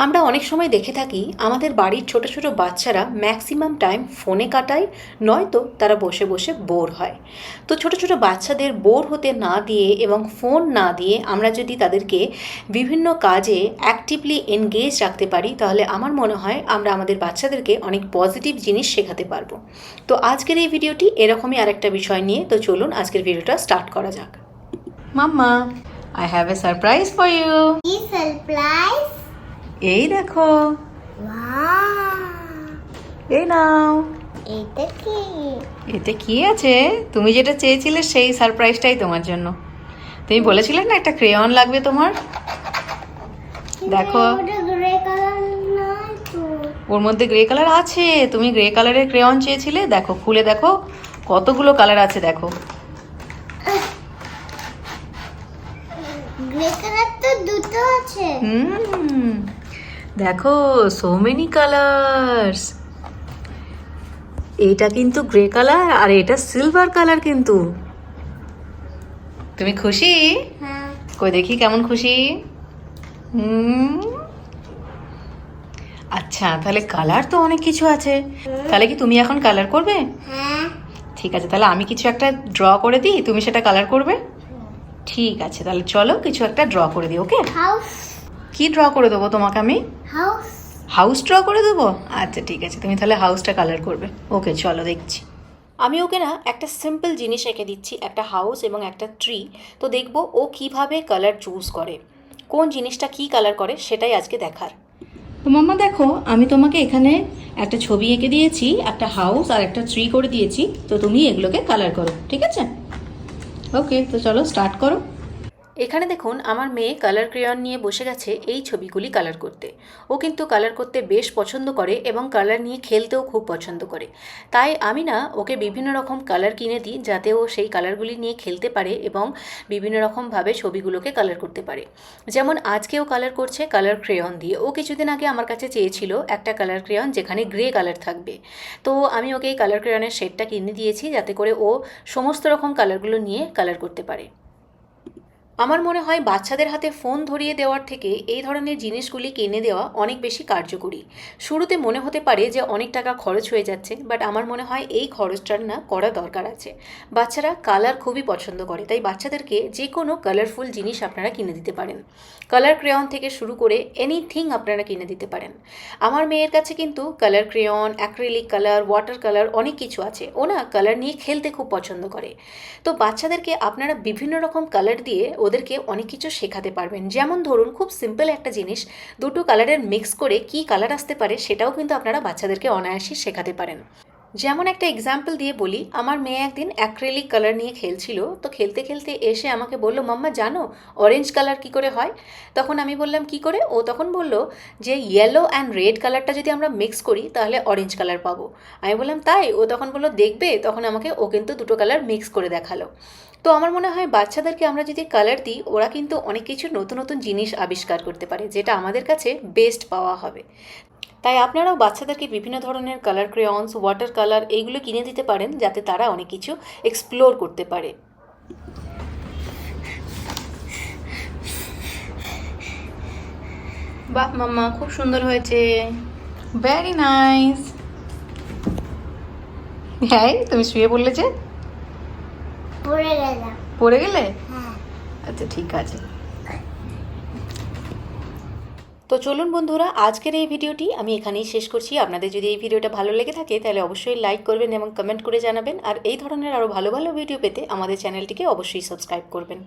আমরা অনেক সময় দেখে থাকি আমাদের বাড়ির ছোট ছোট বাচ্চারা ম্যাক্সিমাম টাইম ফোনে কাটায়, নয়তো তারা বসে বসে বোর হয়। তো ছোট ছোট বাচ্চাদের বোর হতে না দিয়ে এবং ফোন না দিয়ে আমরা যদি তাদেরকে বিভিন্ন কাজে অ্যাক্টিভলি এনগেজ রাখতে পারি, তাহলে আমার মনে হয় আমরা আমাদের বাচ্চাদেরকে অনেক পজিটিভ জিনিস শেখাতে পারবো। তো আজকের এই ভিডিওটি এরকমই আরেকটা বিষয় নিয়ে। তো চলুন আজকের ভিডিওটা স্টার্ট করা যাক। Mamma, I have a surprise for you. কি সারপ্রাইজ? এই দেখো, ওয়াও, এই নাও। এটা কি? এতে কি আছে? তুমি যেটা চেয়েছিলে সেই সারপ্রাইজটাই তোমার জন্য। তুমি বলেছিলে না একটা ক্রেয়ন লাগবে তোমার। দেখো, ওটা গ্রে কালার নয় তো। ওর মধ্যে গ্রে কালার আছে। তুমি গ্রে কালারের ক্রেয়ন চেয়েছিলে। দেখো, খুলে দেখো কতগুলো কালার আছে। দেখো, গ্রে কালার তো দুটো আছে। দেখো, সো মেনি কালার্স। এইটা কিন্তু গ্রে কালার আর এটা সিলভার কালার কিন্তু। তুমি খুশি? হ্যাঁ। কই দেখি কেমন খুশি। আচ্ছা, তাহলে কালার তো অনেক কিছু আছে। তাহলে কি তুমি এখন কালার করবে? হ্যাঁ। ঠিক আছে, তাহলে আমি কিছু একটা ড্র করে দিই, তুমি সেটা কালার করবে। ঠিক আছে, তাহলে চলো কিছু একটা ড্র করে দিই। ওকে, হাউস। কি ড্র করে দেবো তোমাকে আমি? হাউস। হাউস ড্র করে দেবো। আচ্ছা ঠিক আছে, তুমি তাহলে হাউসটা কালার করবে। ওকে, চলো দেখছি। আমি ওকে না একটা সিম্পল জিনিস এঁকে দিচ্ছি, একটা হাউস এবং একটা ট্রি। তো দেখবো ও কিভাবে কালার চুজ করে, কোন জিনিসটা কি কালার করে সেটাই আজকে দেখার। তো মাম্মা দেখো, আমি তোমাকে এখানে একটা ছবি এঁকে দিয়েছি, একটা হাউস আর একটা ট্রি করে দিয়েছি। তো তুমি এগুলোকে কালার করো, ঠিক আছে? ওকে, তো চলো স্টার্ট করো। এখানে দেখুন, আমার মেয়ে কালার ক্রেয়ন নিয়ে বসে গেছে এই ছবিগুলি কালার করতে। ও কিন্তু কালার করতে বেশ পছন্দ করে এবং কালার নিয়ে খেলতেও খুব পছন্দ করে। তাই আমি না ওকে বিভিন্ন রকম কালার কিনে দিই, যাতে ও সেই কালারগুলি নিয়ে খেলতে পারে এবং বিভিন্ন রকমভাবে ছবিগুলোকে কালার করতে পারে। যেমন আজকেও কালার করছে কালার ক্রেয়ন দিয়ে। ও কিছুদিন আগে আমার কাছে চেয়েছিল একটা কালার ক্রেয়ন যেখানে গ্রে কালার থাকবে। তো আমি ওকে এই কালার ক্রেয়নের সেটটা কিনে দিয়েছি, যাতে করে ও সমস্ত রকম কালারগুলো নিয়ে কালার করতে পারে। আমার মনে হয় বাচ্চাদের হাতে ফোন ধরিয়ে দেওয়ার থেকে এই ধরনের জিনিসগুলি কিনে দেওয়া অনেক বেশি কার্যকরী। শুরুতে মনে হতে পারে যে অনেক টাকা খরচ হয়ে যাচ্ছে, বাট আমার মনে হয় এই খরচটা না করা দরকার আছে। বাচ্চারা কালার খুবই পছন্দ করে, তাই বাচ্চাদেরকে যে কোনো কালারফুল জিনিস আপনারা কিনে দিতে পারেন। কালার ক্রেয়ন থেকে শুরু করে এনিথিং আপনারা কিনে দিতে পারেন। আমার মেয়ের কাছে কিন্তু colour crayon, acrylic colour, water colour অনেক কিছু আছে। ও না কালার নিয়ে খেলতে খুব পছন্দ করে। তো বাচ্চাদেরকে আপনারা বিভিন্ন রকম কালার দিয়ে ওদেরকে অনেক কিছু শেখাতে পারবেন। যেমন ধরুন, খুব সিম্পল একটা জিনিস, দুটো কালারের মিক্স করে কি কালার আসতে পারে সেটাও কিন্তু আপনারা বাচ্চাদেরকে অনায়াসে শেখাতে পারেন। যেমন একটা এক্সাম্পল দিয়ে বলি, আমার মেয়ে একদিন অ্যাক্রিলিক কালার নিয়ে খেলছিল। তো খেলতে খেলতে এসে আমাকে বলল, মাম্মা জানো অরেঞ্জ কালার কি করে হয়? তখন আমি বললাম কি করে? ও তখন বলল যে ইয়েলো অ্যান্ড রেড কালারটা যদি আমরা মিক্স করি তাহলে অরেঞ্জ কালার পাবো। আমি বললাম তাই? ও তখন বলল দেখবে। তখন আমাকে ও কিন্তু দুটো কালার মিক্স করে দেখালো। তো আমার মনে হয় বাচ্চাদেরকে আমরা যদি কালার দিই, ওরা কিন্তু অনেক কিছু নতুন নতুন জিনিস আবিষ্কার করতে পারে, যেটা আমাদের কাছে বেস্ট পাওয়া হবে। তাই আপনারাও বাচ্চাদেরকে বিভিন্ন ধরনের কালার ক্রেয়ন্স, ওয়াটার কালার এইগুলো কিনে দিতে পারেন, যাতে তারা অনেক কিছু এক্সপ্লোর করতে পারে। বাহ মাম্মা, খুব সুন্দর হয়েছে। Very nice. হ্যাঁ, তুমি শুয়ে পড়লে যে? পড়ে গেলাম। পড়ে গেলে? হ্যাঁ। আচ্ছা ঠিক আছে। তো চলুন বন্ধুরা, আজকের এই ভিডিওটি আমি এখানেই শেষ করছি। আপনাদের যদি এই ভিডিওটা ভালো লেগে থাকে তাহলে অবশ্যই লাইক করবেন এবং কমেন্ট করে জানাবেন। আর এই ধরনের আরও ভালো ভালো ভিডিও পেতে আমাদের চ্যানেলটিকে অবশ্যই সাবস্ক্রাইব করবেন।